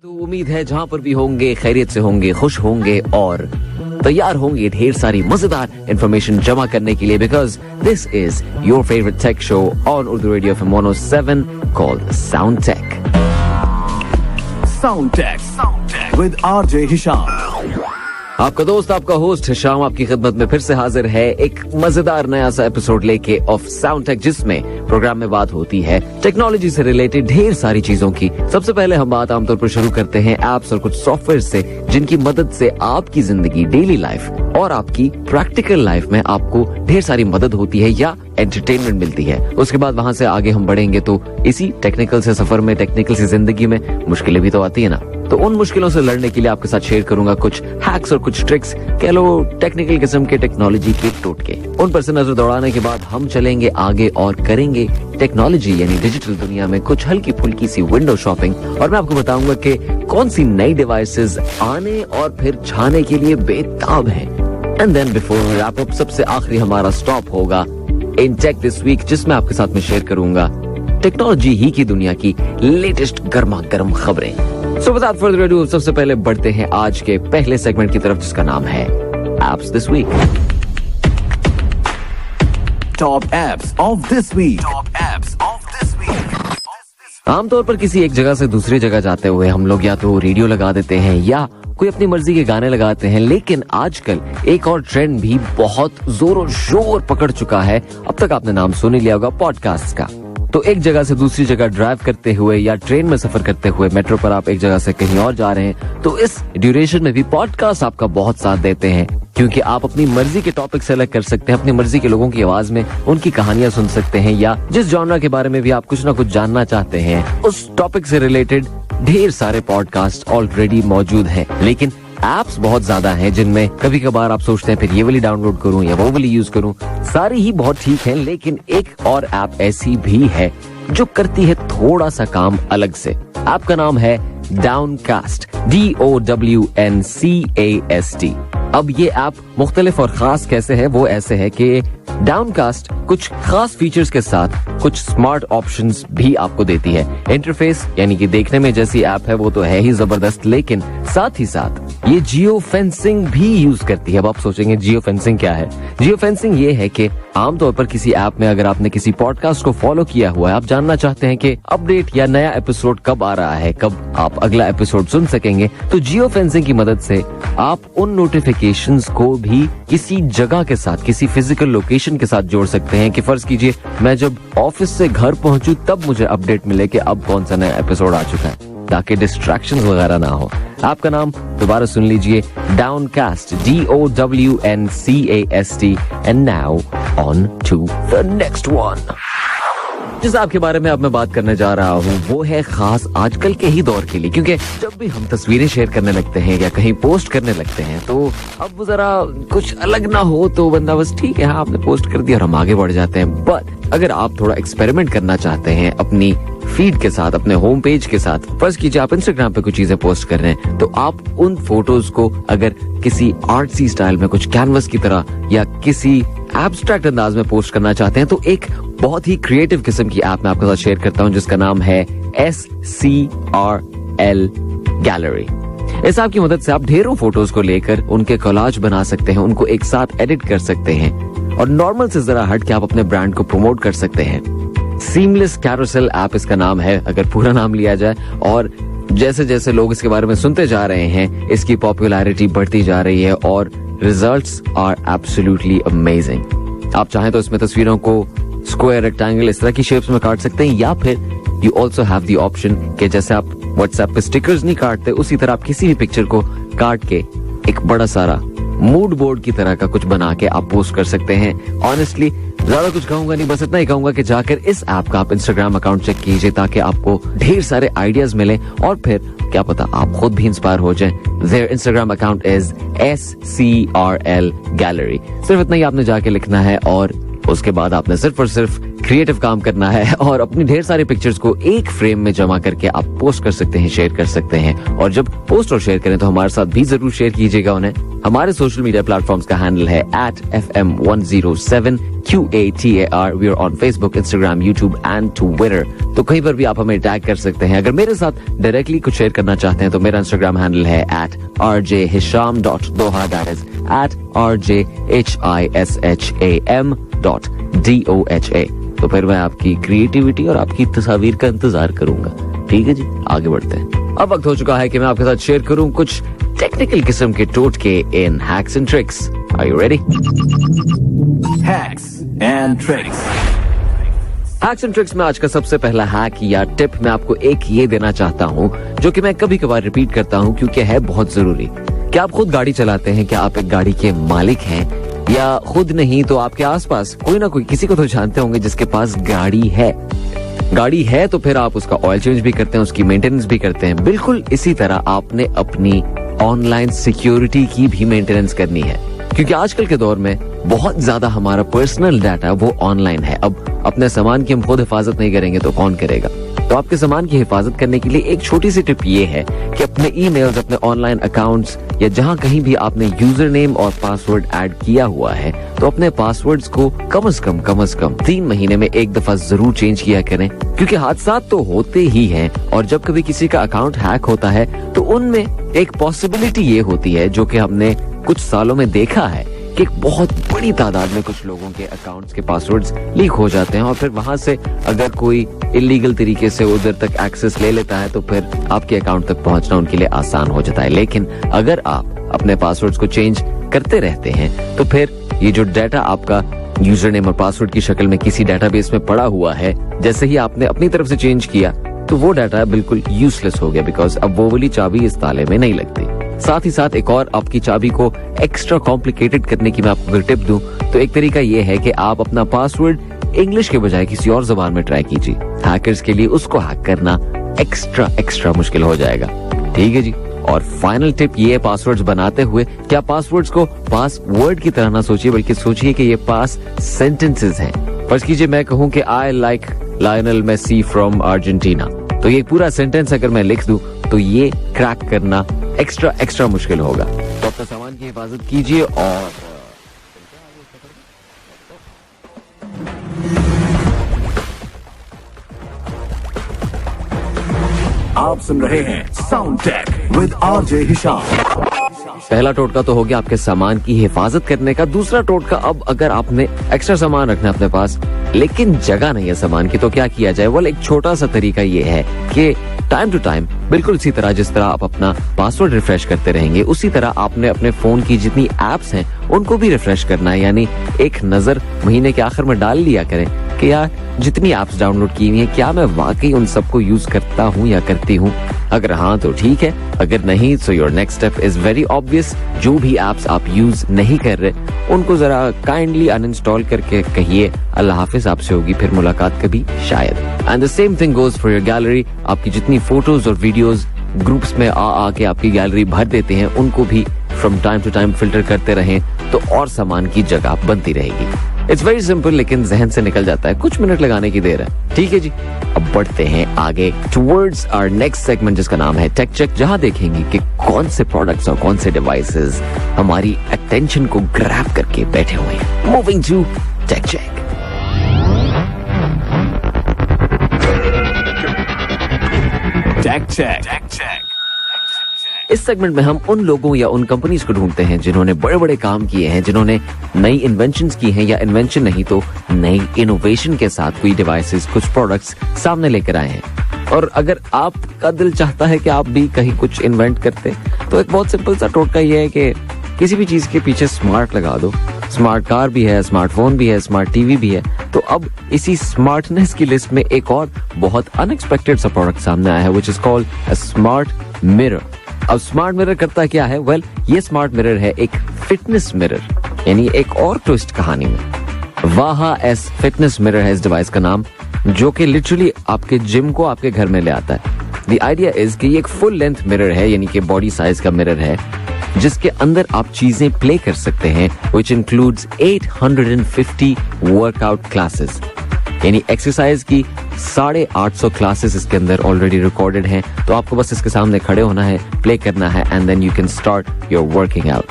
तो उम्मीद है जहां पर भी होंगे खैरियत से होंगे, खुश होंगे और तैयार होंगे ढेर सारी मजेदार इंफॉर्मेशन जमा करने के लिए, because this is your favourite tech show on Urdu radio FM 107 called sound tech. Sound tech with RJ Hisham. आपका दोस्त, आपका होस्ट हिशाम आपकी खिदमत में फिर से हाजिर है एक मजेदार नया सा एपिसोड लेके ऑफ साउंड टेक, जिसमें प्रोग्राम में बात होती है टेक्नोलॉजी से रिलेटेड ढेर सारी चीजों की। सबसे पहले हम बात आमतौर पर शुरू करते हैं एप्स और कुछ सॉफ्टवेयर से, जिनकी मदद से आपकी जिंदगी, डेली लाइफ और आपकी प्रैक्टिकल लाइफ में आपको ढेर सारी मदद होती है या एंटरटेनमेंट मिलती है। उसके बाद वहां से आगे हम बढ़ेंगे तो इसी टेक्निकल से सफर में, टेक्निकल से जिंदगी में मुश्किलें भी तो आती है ना। तो उन मुश्किलों से लड़ने के लिए आपके साथ शेयर करूंगा कुछ हैक्स और कुछ ट्रिक्स, कह लो टेक्निकल किस्म के टेक्नोलॉजी के टोटके। उन पर से नजर दौड़ाने के बाद हम चलेंगे आगे और करेंगे टेक्नोलॉजी यानी डिजिटल दुनिया में कुछ हल्की फुल्की सी विंडो शॉपिंग, और मैं आपको बताऊंगा कि कौन सी नई डिवाइसेस आने और फिर छाने के लिए बेताब हैं। And then before wrap up, सबसे आखिरी हमारा स्टॉप होगा इन टेक दिस वीक, जिसमें आपके साथ में शेयर करूंगा टेक्नोलॉजी ही की दुनिया की लेटेस्ट गर्मा गर्म खबरें। सो विदाउट फर्दर अडू, सबसे पहले बढ़ते हैं आज के पहले सेगमेंट की तरफ, जिसका नाम है apps this week. Top apps of this week. आमतौर पर किसी एक जगह से दूसरी जगह जाते हुए हम लोग या तो रेडियो लगा देते हैं या कोई अपनी मर्जी के गाने लगाते हैं, लेकिन आजकल एक और ट्रेंड भी बहुत जोरों शोर पकड़ चुका है। अब तक आपने नाम सुन ही लिया होगा पॉडकास्ट का। तो एक जगह से दूसरी जगह ड्राइव करते हुए या ट्रेन में सफर करते हुए, मेट्रो पर आप एक जगह से कहीं और जा रहे हैं, तो इस ड्यूरेशन में भी पॉडकास्ट आपका बहुत साथ देते हैं, क्योंकि आप अपनी मर्जी के टॉपिक सेलेक्ट कर सकते हैं, अपनी मर्जी के लोगों की आवाज में उनकी कहानियां सुन सकते हैं, या जिस जॉनरा के बारे में भी आप कुछ ना कुछ जानना चाहते हैं उस टॉपिक से रिलेटेड ढेर सारे पॉडकास्ट ऑलरेडी मौजूद हैं। लेकिन एप्स बहुत ज्यादा हैं, जिनमें कभी कभार आप सोचते हैं फिर ये वाली डाउनलोड करूं या वो वाली यूज करूं। सारी ही बहुत ठीक है, लेकिन एक और ऐप ऐसी भी है जो करती है थोड़ा सा काम अलग से। ऐप का नाम है डाउनकास्ट, DOWNCAST। अब ये ऐप मुख्तलिफ और खास कैसे है, वो ऐसे है कि डाउनकास्ट कुछ खास फीचर्स के साथ कुछ स्मार्ट ऑप्शंस भी आपको देती है। इंटरफेस यानी कि देखने में जैसी ऐप है वो तो है ही जबरदस्त, लेकिन साथ ही साथ ये जियो फेंसिंग भी यूज करती है। अब आप सोचेंगे जियो फेंसिंग क्या है? जियो फेंसिंग ये है कि आमतौर पर किसी ऐप में अगर आपने किसी पॉडकास्ट को फॉलो किया हुआ है, आप जानना चाहते हैं कि अपडेट या नया एपिसोड कब आ रहा है, कब आप अगला एपिसोड सुन सकेंगे, तो जियो फेंसिंग की मदद से आप उन नोटिफिकेशंस को भी किसी जगह के साथ, किसी फिजिकल लोकेशन के साथ जोड़ सकते हैं कि फर्ज कीजिए मैं जब ऑफिस से घर पहुंचूं तब मुझे अपडेट मिले कि अब कौन सा नया एपिसोड आ चुका है, ताकि डिस्ट्रैक्शंस वगैरह ना हो। आपका नाम दोबारा सुन लीजिए, Downcast, DOWNCAST। And now on to the next one. जिस ऐप के बारे में अब मैं बात करने जा रहा हूँ वो है खास आजकल के ही दौर के लिए, क्योंकि जब भी हम तस्वीरें शेयर करने लगते हैं या कहीं पोस्ट करने लगते हैं तो अब जरा कुछ अलग ना हो तो बंदा बस ठीक है, हाँ आपने पोस्ट कर दिया और हम आगे बढ़ जाते हैं। बट अगर आप थोड़ा एक्सपेरिमेंट करना चाहते हैं अपनी फीड के साथ, अपने होम पेज के साथ, फर्ज कीजिए आप इंस्टाग्राम पे कुछ चीजें पोस्ट कर रहे हैं, तो आप उन फोटोज को अगर किसी आर्टसी स्टाइल में, कुछ कैनवस की तरह या किसी एब्स्ट्रैक्ट अंदाज में पोस्ट करना चाहते हैं, तो एक बहुत ही क्रिएटिव किस्म की ऐप मैं आपके साथ शेयर करता हूं, जिसका नाम है SCRL गैलरी। इस ऐप की मदद से आप ढेरों फोटोज को लेकर उनके कोलाज बना सकते हैं, उनको एक साथ एडिट कर सकते हैं और नॉर्मल से जरा हट के आप अपने ब्रांड को प्रमोट कर सकते हैं। सीमलेस कैरोसेल ऐप इसका नाम है, अगर पूरा नाम लिया जाए, और जैसे जैसे लोग इसके बारे में सुनते जा रहे हैं इसकी पॉपुलैरिटी बढ़ती जा रही है और रिजल्ट्स आर एब्सोल्युटली अमेजिंग। आप चाहें तो इसमें तस्वीरों को स्क्वायर, रेक्टेंगल, इस तरह की शेप्स में काट सकते हैं, या फिर you also have the option कि जैसे आप व्हाट्सएप पे स्टिकर्स नहीं काटते, उसी तरह आप किसी भी पिक्चर को काट के एक बड़ा सारा मूड बोर्ड की तरह का कुछ बना के आप पोस्ट कर सकते हैं। ऑनेस्टली ज्यादा कुछ कहूंगा नहीं, बस इतना ही कहूंगा कि जाकर इस ऐप का आप इंस्टाग्राम अकाउंट चेक कीजिए, ताकि आपको ढेर सारे आइडियाज मिले और फिर क्या पता आप खुद भी इंस्पायर हो जाएं। Their Instagram account is SCRL Gallery। सिर्फ इतना ही आपने जाके लिखना है और उसके बाद आपने सिर्फ और सिर्फ क्रिएटिव काम करना है और अपनी ढेर सारी पिक्चर्स को एक फ्रेम में जमा करके आप पोस्ट कर सकते हैं, शेयर कर सकते हैं। और जब पोस्ट और शेयर करें तो हमारे साथ भी जरूर शेयर कीजिएगा उन्हें। हमारे सोशल मीडिया प्लेटफॉर्म्स का हैंडल है @FM107 QATAR. We are on Facebook, Instagram, YouTube and Twitter. तो कहीं पर भी आप हमें टैग कर सकते हैं. अगर मेरे साथ डायरेक्टली कुछ शेयर करना चाहते हैं तो मेरा इंस्टाग्राम हैंडल है @rjhisham.doha. That is @rjhisham.doha. तो फिर मैं आपकी क्रिएटिविटी और आपकी तस्वीर का इंतजार करूंगा. ठीक है जी, आगे बढ़ते हैं. अब वक्त हो चुका है कि मैं आपके साथ शेयर करूं कुछ टेक्निकल किस्म के टोटके in hacks and tricks. Are you ready? Hacks and tricks. Hacks and tricks में आज का सबसे पहला हैक या टिप मैं आपको एक ये देना चाहता हूँ जो कि मैं कभी कभार रिपीट करता हूँ क्योंकि है बहुत जरूरी. क्या आप खुद गाड़ी चलाते हैं? क्या आप एक गाड़ी के मालिक हैं? या खुद नहीं तो आपके आसपास कोई ना कोई किसी को तो जानते होंगे जिसके पास गाड़ी है. गाड़ी है तो फिर आप उसका ऑयल चेंज भी करते हैं, उसकी मेंटेनेंस भी करते हैं. बिल्कुल इसी तरह आपने अपनी ऑनलाइन सिक्योरिटी की भी मेंटेनेंस करनी है क्योंकि आजकल के दौर में बहुत ज्यादा हमारा पर्सनल डाटा वो ऑनलाइन है. अब अपने सामान की हम खुद हिफाजत नहीं करेंगे तो कौन करेगा? तो आपके सामान की हिफाजत करने के लिए एक छोटी सी टिप ये है कि अपने ईमेल्स, अपने ऑनलाइन अकाउंट्स या जहां कहीं भी आपने यूजर नेम और पासवर्ड ऐड किया हुआ है तो अपने पासवर्ड्स को कम से कम 3 महीने में एक दफा जरूर चेंज किया करें क्योंकि हादसात तो होते ही हैं. और जब कभी किसी का अकाउंट हैक होता है तो उनमें एक पॉसिबिलिटी ये होती है जो कि हमने कुछ सालों में देखा है कि एक बहुत बड़ी तादाद में कुछ लोगों के अकाउंट्स के पासवर्ड्स लीक हो जाते हैं और फिर वहां से अगर कोई इलीगल तरीके से उधर तक एक्सेस ले लेता है तो फिर आपके अकाउंट तक पहुंचना उनके लिए आसान हो जाता है. लेकिन अगर आप अपने पासवर्ड्स को चेंज करते रहते हैं तो फिर ये जो डाटा आपका यूजर नेम और पासवर्ड की शक्ल में किसी डेटाबेस में पड़ा हुआ है, जैसे ही आपने अपनी तरफ से चेंज किया तो वो डाटा बिल्कुल यूजलेस हो गया बिकॉज अब वो वाली चाबी इस ताले में नहीं लगती. साथ ही साथ एक और आपकी चाबी को एक्स्ट्रा कॉम्प्लिकेटेड करने की मैं आपको अगर टिप दूं तो एक तरीका ये है कि आप अपना पासवर्ड इंग्लिश के बजाय किसी और जबान में ट्राई कीजिए. हैकर्स के लिए उसको हैक करना एक्स्ट्रा मुश्किल हो जाएगा. ठीक है जी. और फाइनल टिप ये है पासवर्ड्स बनाते हुए क्या पासवर्ड्स को पासवर्ड की तरह ना सोचिए बल्कि सोचिए कि ये पास सेंटेंसेस हैं. फर्ज कीजिए मैं कहूं कि I like Lionel Messi from Argentina तो ये पूरा सेंटेंस अगर मैं लिख दूं तो ये क्रैक करना एक्स्ट्रा मुश्किल होगा. तो अपना सामान की हिफाजत कीजिए और आप सुन रहे हैं sound tech with RJ Hisham. पहला टोटका तो हो गया आपके सामान की हिफाजत करने का. दूसरा टोटका, अब अगर आपने एक्स्ट्रा सामान रखना है अपने पास लेकिन जगह नहीं है सामान की तो क्या किया जाए? वो एक छोटा सा तरीका ये है कि टाइम टू टाइम बिल्कुल इसी तरह जिस तरह आप अपना पासवर्ड रिफ्रेश करते रहेंगे उसी तरह आपने अपने फोन की जितनी एप्स हैं उनको भी रिफ्रेश करना है. यानी एक नजर महीने के आखिर में डाल लिया करें कि यार जितनी एप्स डाउनलोड की हुई हैं क्या मैं वाकई उन सबको यूज करता हूँ या करती हूँ. अगर हाँ तो ठीक है, अगर नहीं तो your next step is very obvious. जो भी एप्स आप यूज नहीं कर रहे उनको जरा काइंडली अनइंस्टॉल करके कहिए अल्लाह हाफिज, आपसे होगी फिर मुलाकात कभी शायद. And the same thing goes for your gallery. आपकी जितनी फोटोज और वीडियोज ग्रुप्स में आके आपकी गैलरी भर देते हैं उनको भी from time to time filter करते रहें तो और सामान की जगह बनती रहेगी. इट्स वेरी सिंपल लेकिन जहन से निकल जाता है. कुछ मिनट लगाने की देर है. ठीक है जी, अब बढ़ते हैं आगे टुवर्ड्स आवर नेक्स्ट सेगमेंट जिसका नाम है टेक चेक, जहां देखेंगे कि कौन से प्रोडक्ट्स और कौन से डिवाइसेस हमारी अटेंशन को ग्रैब करके बैठे हुए हैं. Moving to tech check. Tech check. इस सेगमेंट में हम उन लोगों या उन कंपनीज को ढूंढते हैं जिन्होंने बड़े बड़े काम किए हैं, जिन्होंने नई इन्वेंशंस की हैं या इन्वेंशन नहीं तो नई इनोवेशन के साथ कोई डिवाइसेस, कुछ प्रोडक्ट्स सामने लेकर आए हैं. और अगर आपका दिल चाहता है कि आप भी कहीं कुछ इन्वेंट करते तो एक बहुत सिंपल सा टोटका ये है कि किसी भी चीज के पीछे स्मार्ट लगा दो. स्मार्ट कार भी है, स्मार्टफोन भी है, स्मार्ट टीवी भी है. तो अब इसी स्मार्टनेस की लिस्ट में एक और बहुत अनएक्सपेक्टेड सा प्रोडक्ट सामने आया है which is called a smart mirror. अब स्मार्ट मिरर करता क्या है? वेल, ये स्मार्ट मिरर है एक फिटनेस मिरर, यानी एक और ट्विस्ट कहानी में. वाहा एस फिटनेस मिरर है इस डिवाइस का नाम, जो कि लिटरली आपके जिम को आपके घर में ले आता है. द आइडिया इज कि ये एक फुल लेंथ मिरर है, यानी कि बॉडी साइज का मिरर है जिसके अंदर आप चीजें प्ले कर सकते हैं which includes 850 वर्कआउट क्लासेस, यानी एक्सरसाइज की 850 क्लासेस इसके अंदर ऑलरेडी रिकॉर्डेड हैं. तो आपको बस इसके सामने खड़े होना है, प्ले करना है and then you can start your working out.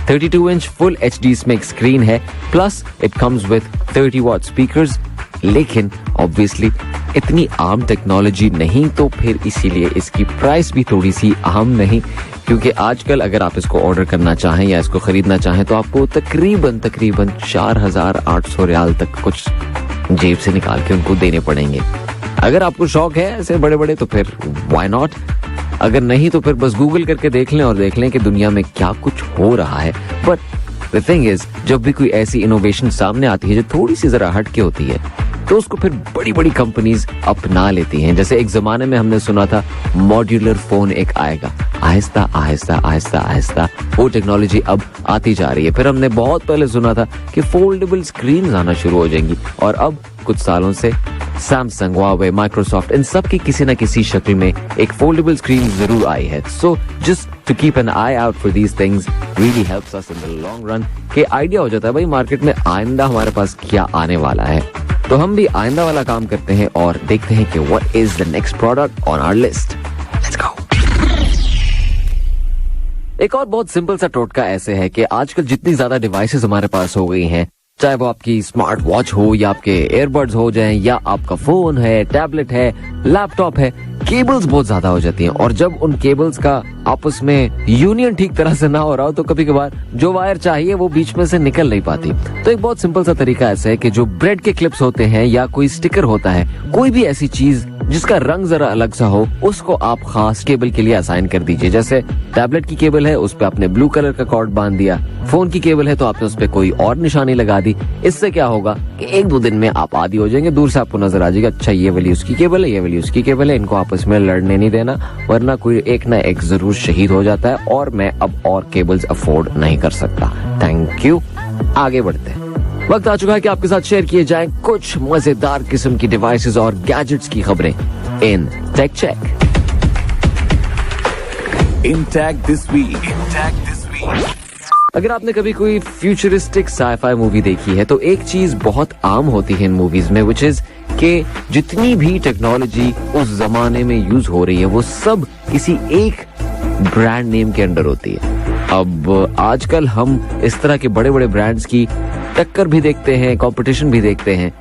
32 inch full HD इसमें एक स्क्रीन है, plus it comes with 30 watt speakers. लेकिन ऑब्वियसली इतनी आम टेक्नोलॉजी नहीं, तो फिर इसीलिए इसकी प्राइस भी थोड़ी सी आम नहीं, क्योंकि आजकल अगर आप इसको ऑर्डर करना चाहें या इसको खरीदना चाहें तो आपको तकरीबन 4,800 रियाल तक कुछ जेब से निकाल के उनको देने पड़ेंगे। अगर आपको शौक है ऐसे बड़े बड़े तो फिर व्हाई नॉट, अगर नहीं तो फिर बस गूगल करके देख लें और देख लें कि दुनिया में क्या कुछ हो रहा है। बट द थिंग इज, जब भी कोई ऐसी इनोवेशन सामने आती है जो थोड़ी सी जरा हट के होती है तो उसको फिर बड़ी बड़ी कंपनीज अपना लेती हैं। जैसे एक जमाने में हमने सुना था मॉड्यूलर फोन एक आएगा, आहिस्ता आहिस्ता आहिस्ता आहिस्ता वो टेक्नोलॉजी अब आती जा रही है। फिर हमने बहुत पहले सुना था कि फोल्डेबल स्क्रीन आना शुरू हो जाएंगी, और अब कुछ सालों से सैमसंग, हुआवे, माइक्रोसॉफ्ट, इन सब की किसी न किसी शक्ल में एक फोल्डेबल स्क्रीन जरूर आई है। So just to keep an eye out for these things really helps us in the long run, कि आइडिया हो जाता है भाई मार्केट में आइंदा हमारे पास क्या आने वाला है। तो हम भी आइंदा वाला काम करते हैं और देखते हैं कि what is the next product on our list. Let's go. एक और बहुत सिंपल सा टोटका ऐसे है कि आजकल जितनी ज्यादा डिवाइसेस हमारे पास हो गई हैं, चाहे वो आपकी स्मार्ट वॉच हो या आपके एयरबड्स हो जाएं या आपका फोन है, टैबलेट है, लैपटॉप है, केबल्स बहुत ज्यादा हो जाती हैं। और जब उन केबल्स का आपस में यूनियन ठीक तरह से ना हो रहा हो तो कभी कभार जो वायर चाहिए वो बीच में से निकल नहीं पाती। तो एक बहुत सिंपल सा तरीका ऐसा है कि जो ब्रेड के क्लिप्स होते हैं या कोई स्टिकर होता है, कोई भी ऐसी चीज जिसका रंग जरा अलग सा हो, उसको आप खास केबल के लिए असाइन कर दीजिए। जैसे टैबलेट की केबल है, उस पे आपने ब्लू कलर का कॉर्ड बांध दिया, फोन की केबल है तो आपने उस पे कोई और निशानी लगा दी। इससे क्या होगा कि 1-2 दिन में आप आदी हो जाएंगे, दूर से आपको नजर आ जाएगा अच्छा ये वाली उसकी केबल है, ये वाली उसकी केबल है, इनको आपस में लड़ने नहीं देना, वरना कोई एक ना एक जरूर शहीद हो जाता है और मैं अब और केबल्स अफोर्ड नहीं कर सकता। Thank you. आगे बढ़ते हैं। वक्त आ चुका है कि आपके साथ शेयर किए जाएं कुछ मजेदार किस्म की डिवाइसेस और गैजेट्स की खबरें in tech check. In Tech This Week. अगर आपने कभी कोई फ्यूचरिस्टिक साइफाई मूवी देखी है तो एक चीज बहुत आम होती है इन मूवीज में, विच इज कि जितनी भी टेक्नोलॉजी उस जमाने में यूज हो रही है वो सब किसी एक ब्रांड नेम के अंडर होती है। अब आजकल हम इस तरह के बड़े बड़े ब्रांड्स की टक्कर भी देखते हैं, कंपटीशन भी देखते हैं।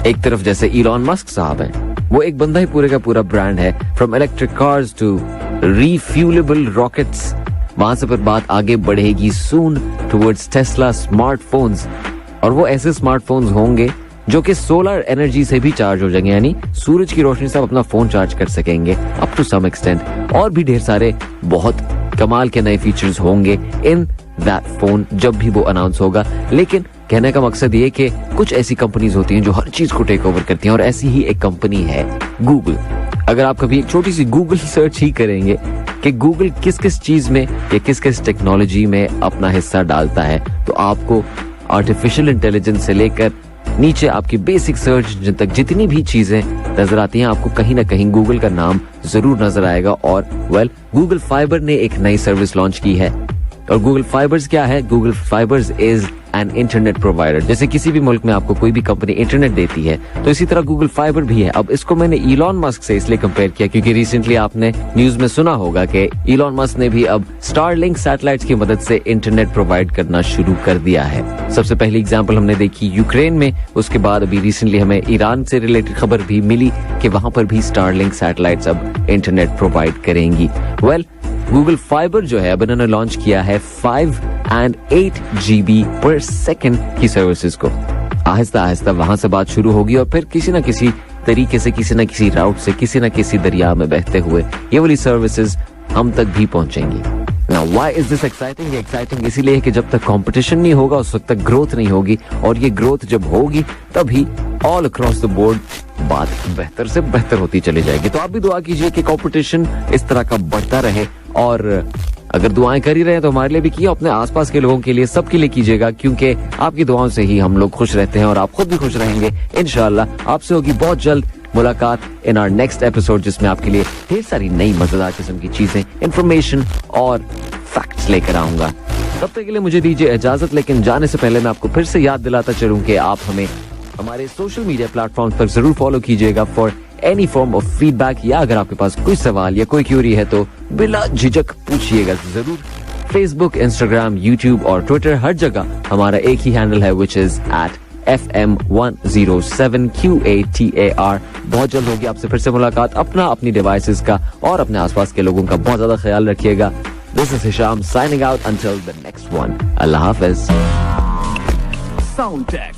एक तरफ जैसे इलॉन मस्क साहब हैं, वो एक बंदा ही पूरे का पूरा ब्रांड है, from electric cars to refuelable rockets. वहां से फिर बात आगे बढ़ेगी सून टुवर्ड्स टेस्ला स्मार्टफोन्स, और वो ऐसे स्मार्टफोन्स होंगे जो कि सोलर एनर्जी से भी चार्ज हो जाएंगे, यानी सूरज की रोशनी से आप अपना फोन चार्ज कर सकेंगे अप टू सम एक्सटेंट। और भी ढेर सारे बहुत कमाल के नए फीचर्स होंगे इन दैट फोन जब भी वो अनाउंस होगा। लेकिन कहने का मकसद ये कि कुछ ऐसी कंपनीज होती हैं जो हर चीज को टेक ओवर करती हैं, और ऐसी ही एक कंपनी है गूगल। अगर आप कभी एक छोटी सी गूगल सर्च ही करेंगे कि गूगल किस किस चीज में या किस किस टेक्नोलॉजी में अपना हिस्सा डालता है, तो आपको आर्टिफिशियल इंटेलिजेंस से लेकर नीचे आपकी बेसिक सर्च इंजन तक जितनी भी चीजें नजर आती हैं, आपको कहीं ना कहीं गूगल का नाम जरूर नजर आएगा। और गूगल फाइबर ने एक नई सर्विस लॉन्च की है। और गूगल फाइबर्स क्या है? Google fibres is an internet provider. जैसे किसी भी मुल्क में आपको कोई भी कंपनी इंटरनेट देती है तो इसी तरह गूगल फाइबर भी है। अब इसको मैंने इलॉन मस्क से इसलिए कंपेयर किया क्योंकि रिसेंटली आपने न्यूज में सुना होगा कि इलॉन मस्क ने भी अब स्टारलिंक सैटेलाइट्स की मदद से इंटरनेट प्रोवाइड करना शुरू कर दिया है। सबसे पहली एग्जांपल हमने देखी यूक्रेन में, उसके बाद अभी रिसेंटली हमें ईरान से रिलेटेड खबर भी मिली कि वहां पर भी स्टारलिंक सैटेलाइट्स अब इंटरनेट प्रोवाइड करेंगी। गूगल फाइबर जो है अब इन्होंने लॉन्च किया है 5 and 8 GB पर सेकंड की सर्विसेज को। आहिस्ता आहिस्ता वहां से बात शुरू होगी और फिर किसी न किसी तरीके से, किसी न किसी राउट से, किसी न किसी दरिया में बहते हुए ये वाली सर्विसेज हम तक भी पहुंचेंगी। Now, why is this exciting? ये एक्साइटिंग इसीलिए है कि जब तक कंपटीशन नहीं होगा उस वक्त तक ग्रोथ नहीं होगी, और ये ग्रोथ जब होगी तभी ऑल अक्रॉस द बोर्ड बात बेहतर से बेहतर होती चली जाएगी। तो आप भी दुआ कीजिए कि कंपटीशन इस तरह का बढ़ता रहे, और अगर दुआएं कर ही रहे हैं तो हमारे लिए भी कीजिए, अपने आसपास के लोगों के लिए, सबके लिए कीजिएगा, क्योंकि आपकी दुआओं से ही हम लोग खुश रहते हैं और आप खुद भी खुश रहेंगे इंशाल्लाह। आपसे होगी बहुत जल्द मुलाकात इन आवर नेक्स्ट एपिसोड, जिसमें आपके लिए ढेर सारी नई मजेदार किस्म की चीजें, इंफॉर्मेशन और फैक्ट्स लेकर आऊंगा। तब तक के लिए मुझे दीजिए इजाजत, लेकिन जाने से पहले मैं आपको फिर से याद दिलाता चलूं कि आप हमें हमारे सोशल मीडिया प्लेटफॉर्म पर जरूर फॉलो कीजिएगा for any form of feedback, या अगर आपके पास कोई सवाल या कोई क्यूरी है तो बिला झिझक पूछिएगा जरूर। फेसबुक, इंस्टाग्राम, यूट्यूब और ट्विटर, हर जगह हमारा एक ही हैंडल है, विच इज @FM107QATAR। बहुत जल्द होगी आपसे फिर से मुलाकात। अपनी डिवाइसेस का और अपने आसपास के लोगों का बहुत ज्यादा ख्याल रखिएगा। This is Hisham signing out until the next one. Allah Hafiz. Sound Tech.